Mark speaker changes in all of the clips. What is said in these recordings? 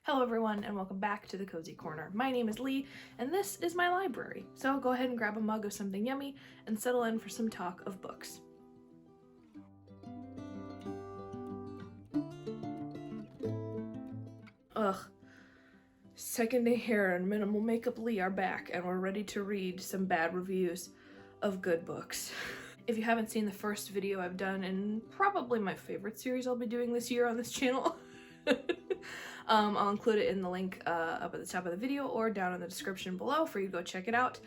Speaker 1: Hello everyone and welcome back to the Cozy Corner. My name is Lee and this is my library. So go ahead and grab a mug of something yummy and settle in for some talk of books. Ugh. Second day hair and minimal makeup Lee are back and we're ready to read some bad reviews of good books. If you haven't seen the first video I've done in probably my favorite series I'll be doing this year on this channel, I'll include it in the link up at the top of the video or down in the description below for you to go check it out.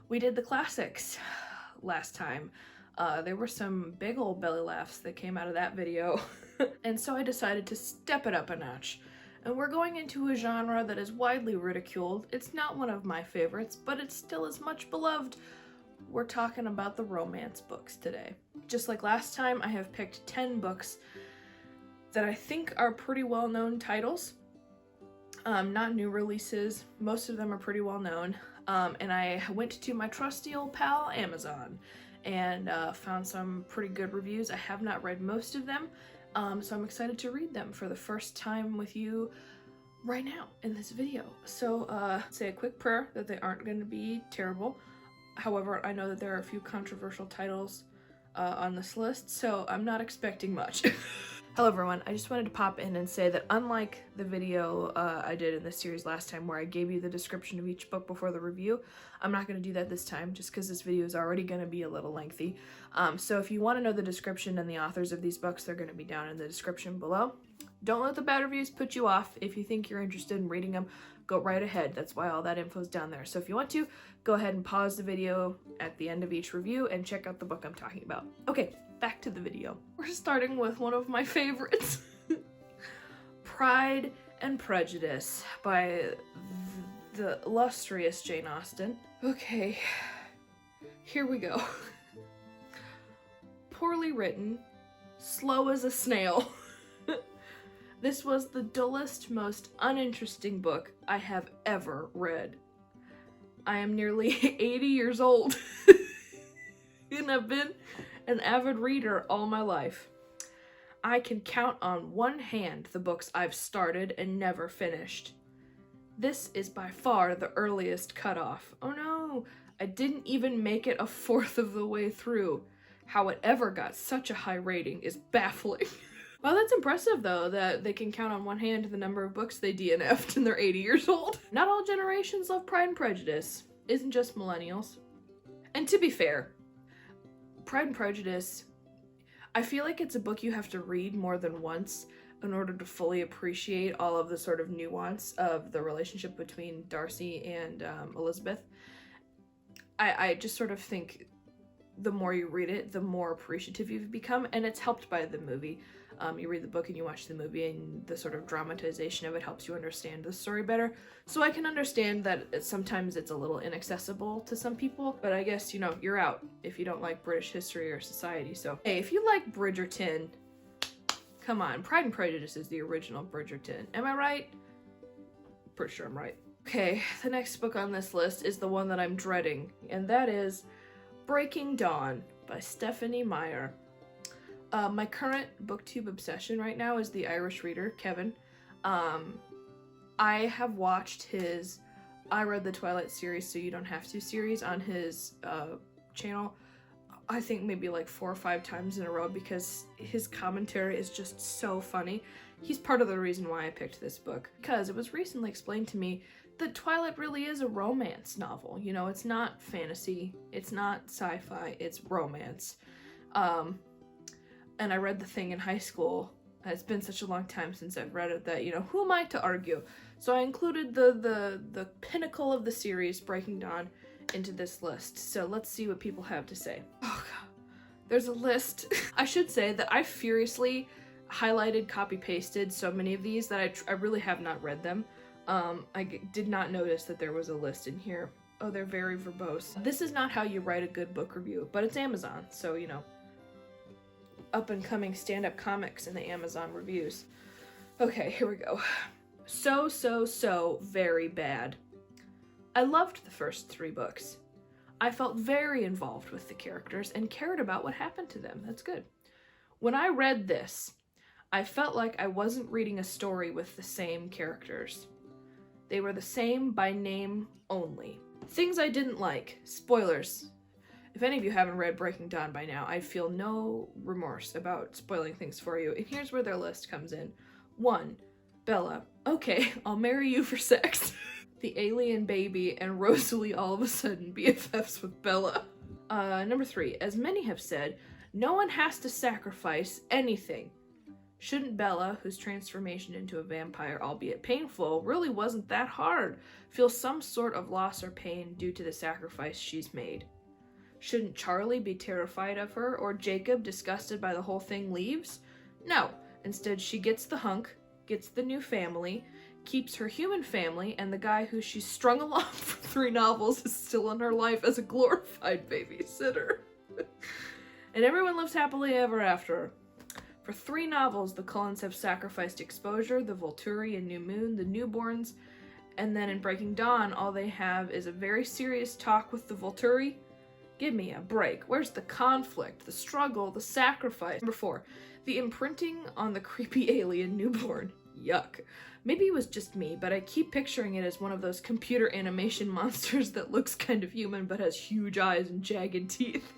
Speaker 1: We did the classics last time. There were some big old belly laughs that came out of that video. And so I decided to step it up a notch. And we're going into a genre that is widely ridiculed. It's not one of my favorites, but it's still as much beloved. We're talking about the romance books today. Just like last time, I have picked 10 books that I think are pretty well-known titles. Not new releases. Most of them are pretty well-known. And I went to my trusty old pal, Amazon, and found some pretty good reviews. I have not read most of them, so I'm excited to read them for the first time with you right now in this video. So say a quick prayer that they aren't going to be terrible. However, I know that there are a few controversial titles on this list, so I'm not expecting much. Hello everyone, I just wanted to pop in and say that unlike the video I did in this series last time where I gave you the description of each book before the review, I'm not going to do that this time just because this video is already going to be a little lengthy. So if you want to know the description and the authors of these books, they're going to be down in the description below. Don't let the bad reviews put you off. If you think you're interested in reading them, go right ahead. That's why all that info is down there. So if you want to, go ahead and pause the video at the end of each review and check out the book I'm talking about. Okay, back to the video. We're starting with one of my favorites, Pride and Prejudice by the illustrious Jane Austen. Okay, here we go. Poorly written, slow as a snail. This was the dullest, most uninteresting book I have ever read. I am nearly 80 years old and I've been an avid reader all my life. I can count on one hand the books I've started and never finished. This is by far the earliest cutoff. Oh no, I didn't even make it a fourth of the way through. How it ever got such a high rating is baffling. Well, that's impressive though, that they can count on one hand the number of books they DNF'd and they're 80 years old. Not all generations love Pride and Prejudice. Isn't just millennials. And to be fair, Pride and Prejudice, I feel like it's a book you have to read more than once in order to fully appreciate all of the sort of nuance of the relationship between Darcy and Elizabeth. I just sort of think the more you read it, the more appreciative you've become, and it's helped by the movie. You read the book and you watch the movie and the sort of dramatization of it helps you understand the story better. So I can understand that sometimes it's a little inaccessible to some people, but I guess, you know, you're out if you don't like British history or society. So, hey, if you like Bridgerton, come on, Pride and Prejudice is the original Bridgerton. Am I right? Pretty sure I'm right. Okay, the next book on this list is the one that I'm dreading, and that is Breaking Dawn by Stephanie Meyer. My current booktube obsession right now is the Irish reader, Kevin. I have watched his I Read the Twilight series so you don't have to series on his channel, I think maybe like 4 or 5 times in a row because his commentary is just so funny. He's part of the reason why I picked this book, because it was recently explained to me that Twilight really is a romance novel. You know, it's not fantasy, it's not sci-fi, it's romance. And I read the thing in high school. It's been such a long time since I've read it that, you know, who am I to argue? So I included the pinnacle of the series, Breaking Dawn, into this list. So let's see what people have to say. Oh god, there's a list. I should say that I furiously highlighted, copy-pasted so many of these that I really have not read them. I did not notice that there was a list in here. Oh, they're very verbose. This is not how you write a good book review, but it's Amazon, so, you know, up-and-coming stand-up comics in the Amazon reviews. Okay, here we go. So very bad. I loved the first 3 books. I felt very involved with the characters and cared about what happened to them. That's good. When I read this, I felt like I wasn't reading a story with the same characters. They were the same by name only. Things I didn't like. Spoilers. If any of you haven't read Breaking Dawn by now, I feel no remorse about spoiling things for you, and here's where their list comes in. 1. Bella. Okay, I'll marry you for sex. The alien baby and Rosalie all of a sudden BFFs with Bella. Number 3. As many have said, no one has to sacrifice anything. Shouldn't Bella, whose transformation into a vampire, albeit painful, really wasn't that hard, feel some sort of loss or pain due to the sacrifice she's made? Shouldn't Charlie be terrified of her, or Jacob, disgusted by the whole thing, leaves? No. Instead, she gets the hunk, gets the new family, keeps her human family, and the guy who she's strung along for 3 novels is still in her life as a glorified babysitter. And everyone lives happily ever after. For 3 novels, the Cullens have sacrificed Exposure, the Volturi, and New Moon, the newborns, and then in Breaking Dawn, all they have is a very serious talk with the Volturi. Give me a break. Where's the conflict, the struggle, the sacrifice? Number 4, the imprinting on the creepy alien newborn. Yuck. Maybe it was just me, but I keep picturing it as one of those computer animation monsters that looks kind of human but has huge eyes and jagged teeth.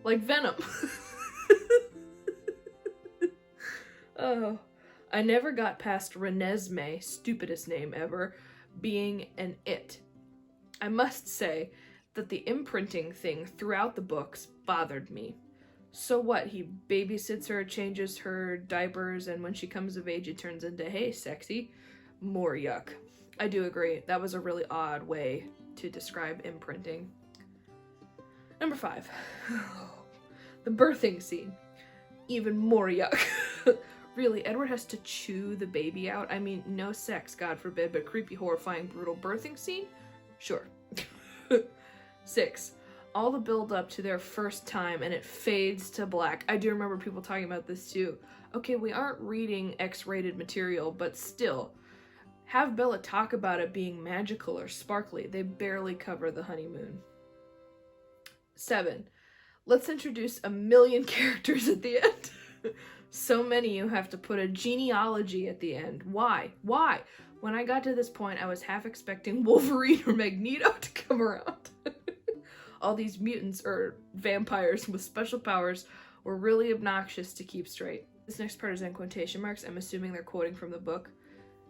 Speaker 1: Like Venom. Oh, I never got past Renesmee, stupidest name ever, being an it. I must say that the imprinting thing throughout the books bothered me. So what, he babysits her, changes her diapers, and when she comes of age it turns into, hey, sexy? More yuck. I do agree, that was a really odd way to describe imprinting. Number 5. The birthing scene. Even more yuck. Really, Edward has to chew the baby out? I mean, no sex, God forbid, but creepy, horrifying, brutal birthing scene? Sure. 6. All the build up to their first time and it fades to black. I do remember people talking about this too. Okay, we aren't reading X-rated material, but still. Have Bella talk about it being magical or sparkly. They barely cover the honeymoon. 7. Let's introduce a million characters at the end. So many you have to put a genealogy at the end. Why? Why? When I got to this point, I was half expecting Wolverine or Magneto to come around. All these mutants or vampires with special powers were really obnoxious to keep straight. This next part is in quotation marks. I'm assuming they're quoting from the book.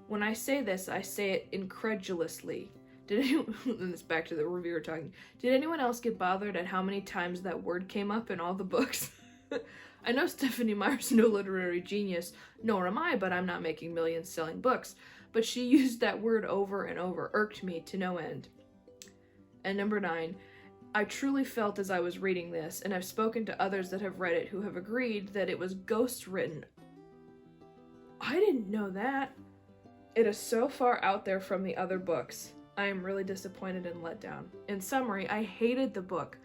Speaker 1: When I say this, I say it incredulously. Did anyone, and it's back to the reviewer talking, did anyone else get bothered at how many times that word came up in all the books? I know Stephanie Meyer's no literary genius, nor am I, but I'm not making millions selling books. But she used that word over and over, irked me to no end. And number 9, I truly felt as I was reading this, and I've spoken to others that have read it who have agreed that it was ghost-written. I didn't know that. It is so far out there from the other books. I am really disappointed and let down. In summary, I hated the book.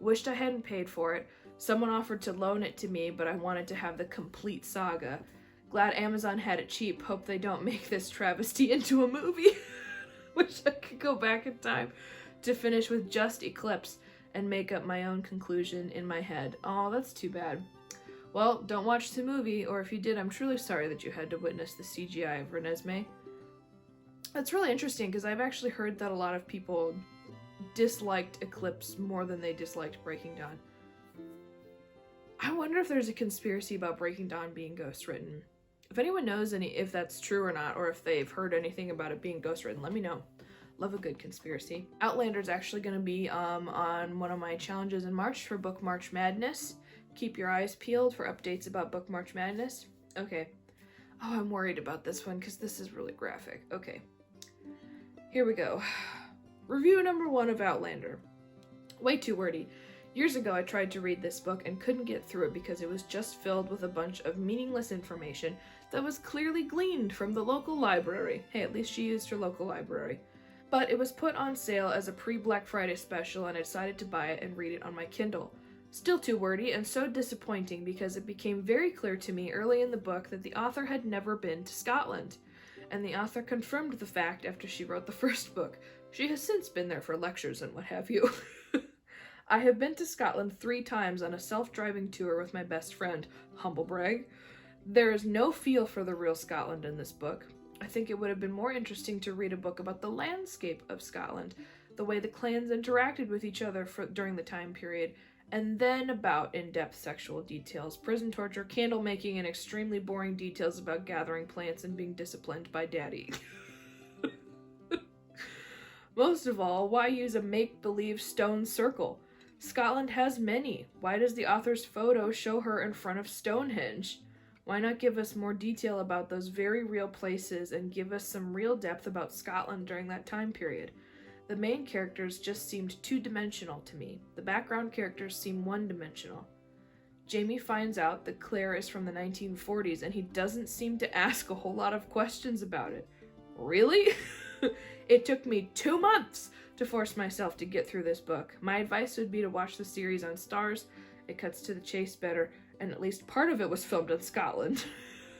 Speaker 1: Wished I hadn't paid for it. Someone offered to loan it to me, but I wanted to have the complete saga. Glad Amazon had it cheap. Hope they don't make this travesty into a movie. Wish I could go back in time to finish with just Eclipse and make up my own conclusion in my head. Oh, that's too bad. Well, don't watch the movie, or if you did, I'm truly sorry that you had to witness the CGI of Renesmee. That's really interesting, because I've actually heard that a lot of people disliked Eclipse more than they disliked Breaking Dawn. I wonder if there's a conspiracy about Breaking Dawn being ghostwritten. If anyone knows if that's true or not, or if they've heard anything about it being ghostwritten, let me know. Love a good conspiracy. Outlander is actually going to be on one of my challenges in March for Book March Madness. Keep your eyes peeled for updates about Book March Madness. Okay. Oh, I'm worried about this one because this is really graphic. Okay. Here we go. Review number 1 of Outlander. Way too wordy. Years ago, I tried to read this book and couldn't get through it because it was just filled with a bunch of meaningless information that was clearly gleaned from the local library. Hey, at least she used her local library. But it was put on sale as a pre-Black Friday special and I decided to buy it and read it on my Kindle. Still too wordy and so disappointing because it became very clear to me early in the book that the author had never been to Scotland. And the author confirmed the fact after she wrote the first book. She has since been there for lectures and what have you. I have been to Scotland 3 times on a self-driving tour with my best friend. Humble brag. There is no feel for the real Scotland in this book. I think it would have been more interesting to read a book about the landscape of Scotland, the way the clans interacted with each other during the time period, and then about in-depth sexual details, prison torture, candle making, and extremely boring details about gathering plants and being disciplined by daddy. Most of all, why use a make-believe stone circle? Scotland has many. Why does the author's photo show her in front of Stonehenge? Why not give us more detail about those very real places and give us some real depth about Scotland during that time period? The main characters just seemed two-dimensional to me. The background characters seem one-dimensional. Jamie finds out that Claire is from the 1940s and he doesn't seem to ask a whole lot of questions about it. Really? It took me 2 months to force myself to get through this book. My advice would be to watch the series on Stars. It cuts to the chase better, and at least part of it was filmed in Scotland.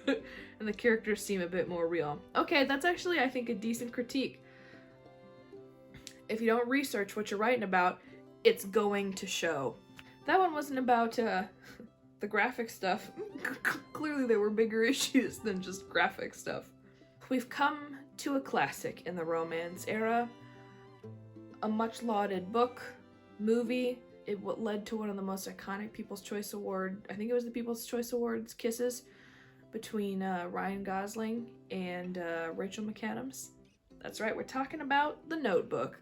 Speaker 1: And the characters seem a bit more real. Okay, that's actually, I think, a decent critique. If you don't research what you're writing about, it's going to show. That one wasn't about the graphic stuff. Clearly there were bigger issues than just graphic stuff. We've come to a classic in the romance era. A much lauded book, movie. It led to one of the most iconic People's Choice Award, I think it was the People's Choice Awards kisses between Ryan Gosling and Rachel McAdams. That's right, we're talking about The Notebook.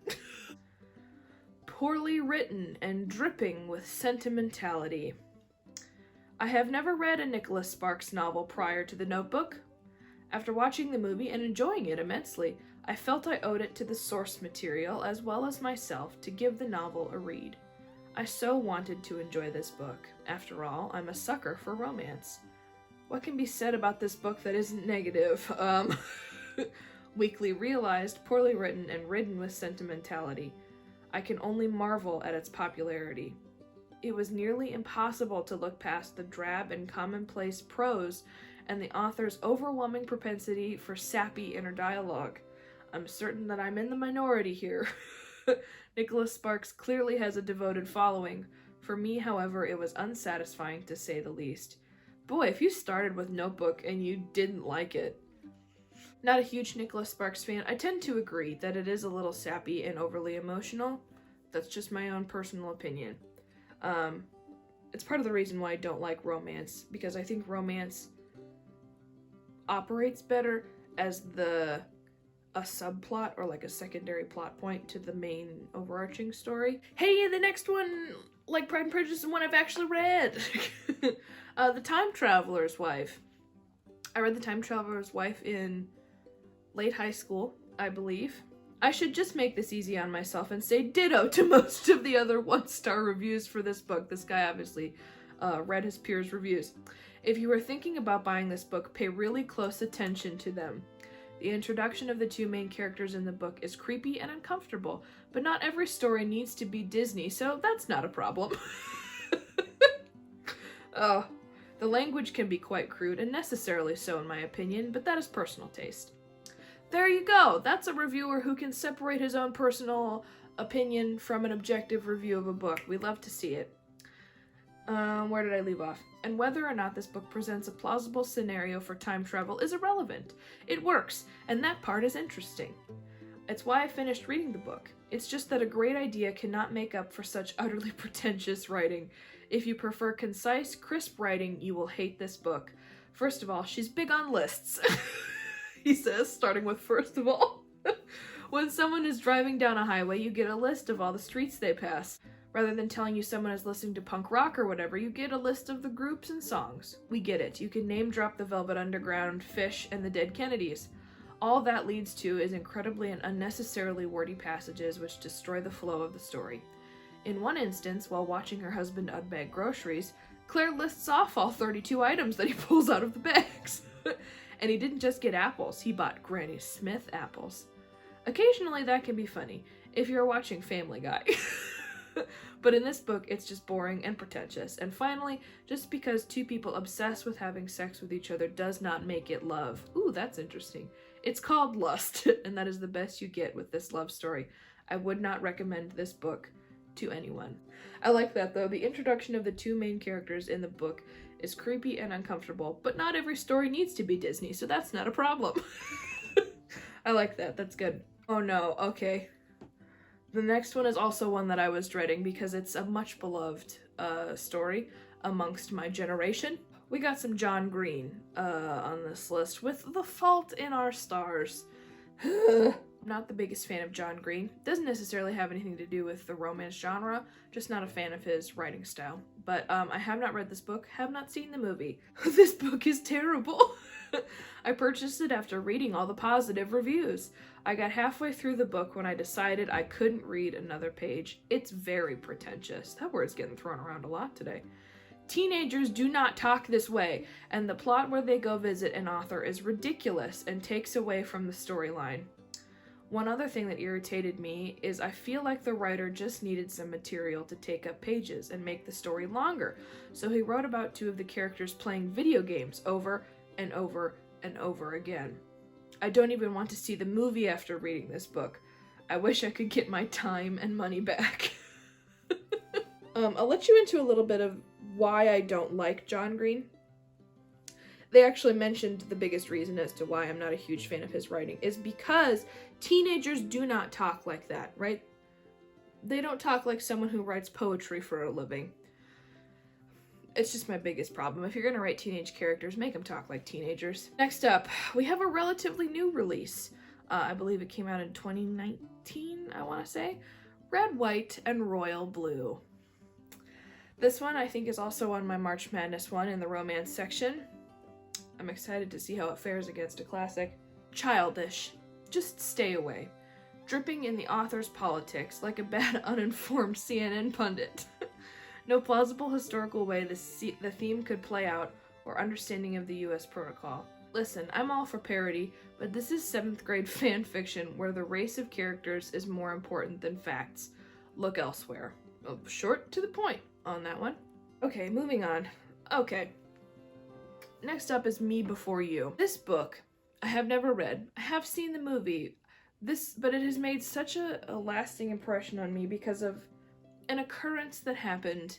Speaker 1: Poorly written and dripping with sentimentality. I have never read a Nicholas Sparks novel prior to The Notebook. After watching the movie and enjoying it immensely, I felt I owed it to the source material as well as myself to give the novel a read. I so wanted to enjoy this book. After all, I'm a sucker for romance. What can be said about this book that isn't negative? Weakly realized, poorly written, and ridden with sentimentality. I can only marvel at its popularity. It was nearly impossible to look past the drab and commonplace prose and the author's overwhelming propensity for sappy inner dialogue. I'm certain that I'm in the minority here. Nicholas Sparks clearly has a devoted following. For me, however, it was unsatisfying to say the least. Boy, if you started with Notebook and you didn't like it. Not a huge Nicholas Sparks fan, I tend to agree that it is a little sappy and overly emotional. That's just my own personal opinion. It's part of the reason why I don't like romance, because I think romance operates better as a subplot or like a secondary plot point to the main overarching story. Hey, the next one, like Pride and Prejudice, is one I've actually read. The Time Traveler's Wife. I read The Time Traveler's Wife in late high school, I believe. I should just make this easy on myself and say ditto to most of the other 1-star reviews for this book. This guy obviously read his peers' reviews. If you are thinking about buying this book, pay really close attention to them. The introduction of the 2 main characters in the book is creepy and uncomfortable, but not every story needs to be Disney, so that's not a problem. The language can be quite crude, and necessarily so in my opinion, but that is personal taste. There you go! That's a reviewer who can separate his own personal opinion from an objective review of a book. We love to see it. Where did I leave off? And whether or not this book presents a plausible scenario for time travel is irrelevant. It works, and that part is interesting. It's why I finished reading the book. It's just that a great idea cannot make up for such utterly pretentious writing. If you prefer concise, crisp writing, you will hate this book. First of all, she's big on lists. He says, starting with first of all. When someone is driving down a highway, you get a list of all the streets they pass. Rather than telling you someone is listening to punk rock or whatever, you get a list of the groups and songs. We get it. You can name drop the Velvet Underground, Fish, and the Dead Kennedys. All that leads to is incredibly and unnecessarily wordy passages which destroy the flow of the story. In one instance, while watching her husband unbag groceries, Claire lists off all 32 items that he pulls out of the bags. And he didn't just get apples, he bought Granny Smith apples. Occasionally that can be funny, if you're watching Family Guy. But in this book, it's just boring and pretentious. And finally, just because 2 people obsess with having sex with each other does not make it love. Ooh, that's interesting. It's called lust, and that is the best you get with this love story. I would not recommend this book to anyone. I like that though. The introduction of the two main characters in the book is creepy and uncomfortable, but not every story needs to be Disney, so that's not a problem. I like that. That's good. Oh no, okay. The next one is also one that I was dreading because it's a much beloved story amongst my generation. We got some John Green on this list with The Fault in Our Stars. I'm not the biggest fan of John Green. Doesn't necessarily have anything to do with the romance genre, just not a fan of his writing style. But I have not read this book, have not seen the movie. This book is terrible. I purchased it after reading all the positive reviews. I got halfway through the book when I decided I couldn't read another page. It's very pretentious. That word's getting thrown around a lot today. Teenagers do not talk this way, and the plot where they go visit an author is ridiculous and takes away from the storyline. One other thing that irritated me is I feel like the writer just needed some material to take up pages and make the story longer, so he wrote about two of the characters playing video games over and over and over again. I don't even want to see the movie after reading this book. I wish I could get my time and money back. I'll let you into a little bit of why I don't like John Green. They actually mentioned the biggest reason as to why I'm not a huge fan of his writing is because teenagers do not talk like that, right? They don't talk like someone who writes poetry for a living. It's just my biggest problem. If you're going to write teenage characters, make them talk like teenagers. Next up, we have a relatively new release. I believe it came out in 2019, I want to say. Red, White, and Royal Blue. This one I think is also on my March Madness one in the romance section. I'm excited to see how it fares against a classic. Childish. Just stay away. Dripping in the author's politics like a bad uninformed CNN pundit. No plausible historical way the theme could play out or understanding of the US protocol. Listen, I'm all for parody, but this is 7th grade fan fiction where the race of characters is more important than facts. Look elsewhere. Oh, short to the point on that one. Okay, moving on. Okay. Next up is Me Before You. This book, I have never read. I have seen the movie. But it has made such a lasting impression on me because of an occurrence that happened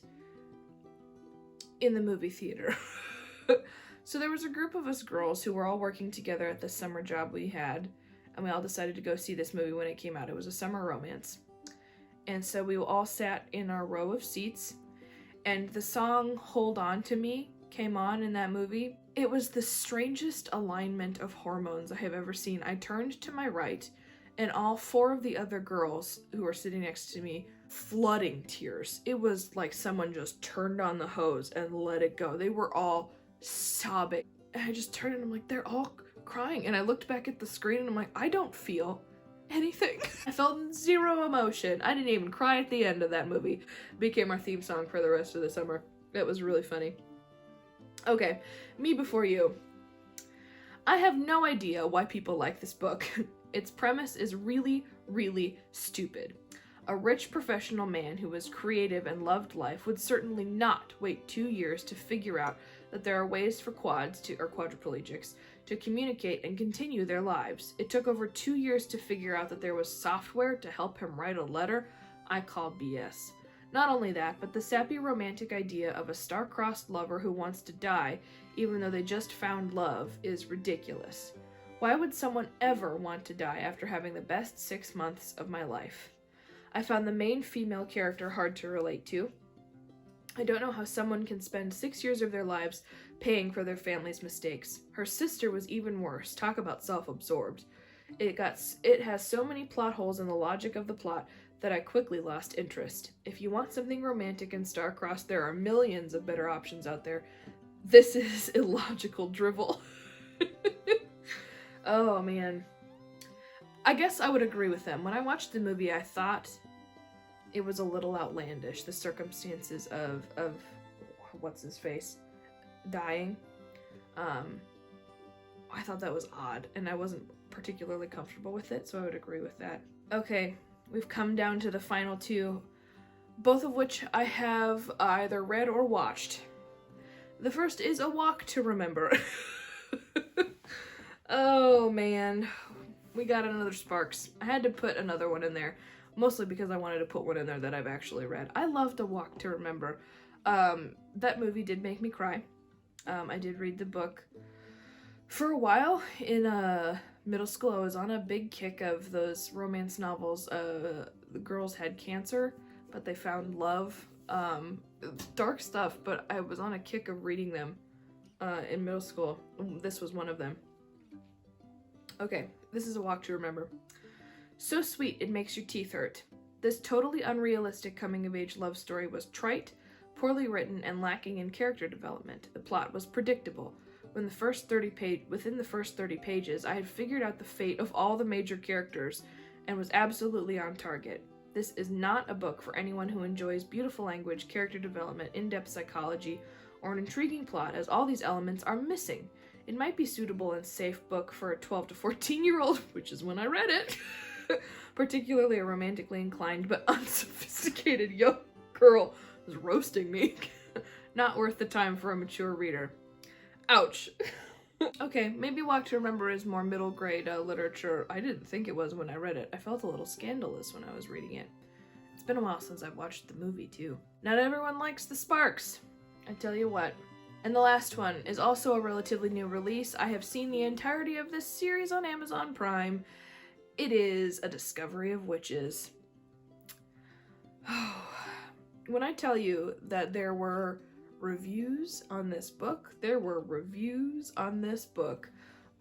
Speaker 1: in the movie theater. So there was a group of us girls who were all working together at the summer job we had, and we all decided to go see this movie when it came out. It was a summer romance. And so we all sat in our row of seats, and the song Hold On To Me came on in that movie. It was the strangest alignment of hormones I have ever seen. I turned to my right, and all 4 of the other girls who were sitting next to me flooding tears. It was like someone just turned on the hose and let it go. They were all sobbing. And I just turned and I'm like, they're all crying. And I looked back at the screen and I'm like, I don't feel anything. I felt zero emotion. I didn't even cry at the end of that movie. It became our theme song for the rest of the summer. It was really funny. Okay, Me Before You. I have no idea why people like this book. Its premise is really, really stupid. A rich professional man who was creative and loved life would certainly not wait 2 years to figure out that there are ways for quadriplegics to communicate and continue their lives. It took over 2 years to figure out that there was software to help him write a letter. I call BS. Not only that, but the sappy romantic idea of a star-crossed lover who wants to die, even though they just found love, is ridiculous. Why would someone ever want to die after having the best 6 months of my life? I found the main female character hard to relate to. I don't know how someone can spend 6 years of their lives paying for their family's mistakes. Her sister was even worse. Talk about self-absorbed. It has so many plot holes in the logic of the plot that I quickly lost interest. If you want something romantic and star-crossed, there are millions of better options out there. This is illogical drivel. Oh man. I guess I would agree with them. When I watched the movie, I thought it was a little outlandish, the circumstances of what's his face dying. I thought that was odd, and I wasn't particularly comfortable with it, so I would agree with that. Okay, we've come down to the final 2, both of which I have either read or watched. The first is A Walk to Remember. Oh man, we got another Sparks. I had to put another one in there. mostly because I wanted to put one in there that I've actually read. I loved A Walk to Remember. That movie did make me cry. I did read the book for a while. In middle school, I was on a big kick of those romance novels. The girls had cancer, but they found love. Dark stuff, but I was on a kick of reading them in middle school. This was one of them. Okay, this is A Walk to Remember. So sweet it makes your teeth hurt. This totally unrealistic coming-of-age love story was trite, poorly written, and lacking in character development. The plot was predictable. Within the first 30 pages, I had figured out the fate of all the major characters and was absolutely on target. This is not a book for anyone who enjoys beautiful language, character development, in-depth psychology, or an intriguing plot, as all these elements are missing. It might be suitable and safe book for a 12 to 14-year-old, which is when I read it, particularly a romantically inclined but unsophisticated young girl who's roasting me. Not worth the time for a mature reader. Ouch. Okay, maybe Walk to Remember is more middle grade literature. I didn't think it was when I read it. I felt a little scandalous when I was reading it. It's been a while since I've watched the movie too. Not everyone likes the sparks, I tell you what. And the last one is also a relatively new release. I have seen the entirety of this series on Amazon Prime. It is A Discovery of Witches. When I tell you that there were reviews on this book,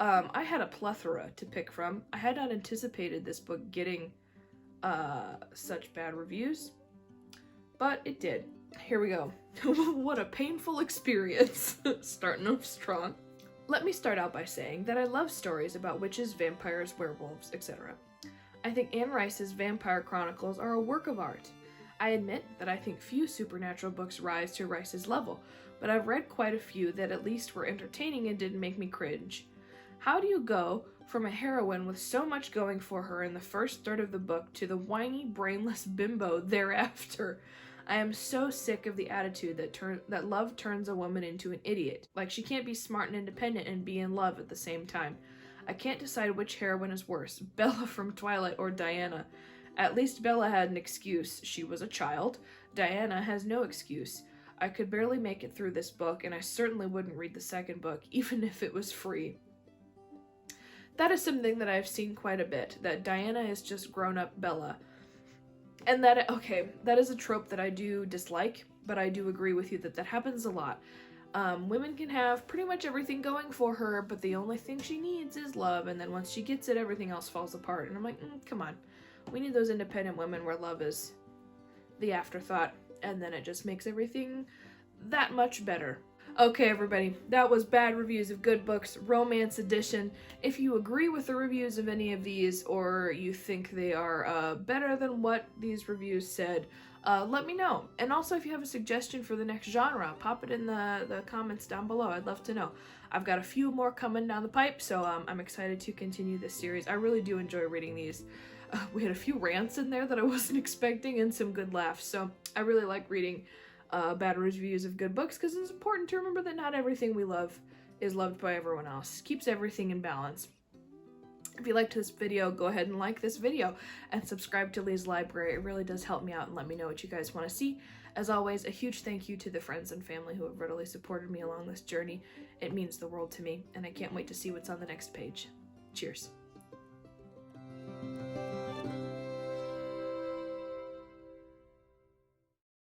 Speaker 1: I had a plethora to pick from. I had not anticipated this book getting such bad reviews, but it did. Here we go. What a painful experience. Starting off strong. Let me start out by saying that I love stories about witches, vampires, werewolves, etc. I think Anne Rice's Vampire Chronicles are a work of art. I admit that I think few supernatural books rise to Rice's level, but I've read quite a few that at least were entertaining and didn't make me cringe. How do you go from a heroine with so much going for her in the first third of the book to the whiny, brainless bimbo thereafter? I am so sick of the attitude that love turns a woman into an idiot. Like she can't be smart and independent and be in love at the same time. I can't decide which heroine is worse, Bella from Twilight or Diana. At least Bella had an excuse. She was a child. Diana has no excuse. I could barely make it through this book, and I certainly wouldn't read the second book, even if it was free. That is something that I've seen quite a bit, that Diana is just grown-up Bella. And that is a trope that I do dislike, but I do agree with you that that happens a lot. Women can have pretty much everything going for her, but the only thing she needs is love, and then once she gets it, everything else falls apart. And I'm like, come on. We need those independent women where love is the afterthought, and then it just makes everything that much better. Okay, everybody, that was Bad Reviews of Good Books, Romance Edition. If you agree with the reviews of any of these, or you think they are better than what these reviews said, let me know. And also, if you have a suggestion for the next genre, pop it in the comments down below. I'd love to know. I've got a few more coming down the pipe, so I'm excited to continue this series. I really do enjoy reading these. We had a few rants in there that I wasn't expecting and some good laughs, so I really like reading bad reviews of good books because it's important to remember that not everything we love is loved by everyone else. Keeps everything in balance. If you liked this video, go ahead and like this video and subscribe to Lee's Library. It really does help me out and let me know what you guys want to see. As always, a huge thank you to the friends and family who have readily supported me along this journey. It means the world to me, and I can't wait to see what's on the next page. Cheers.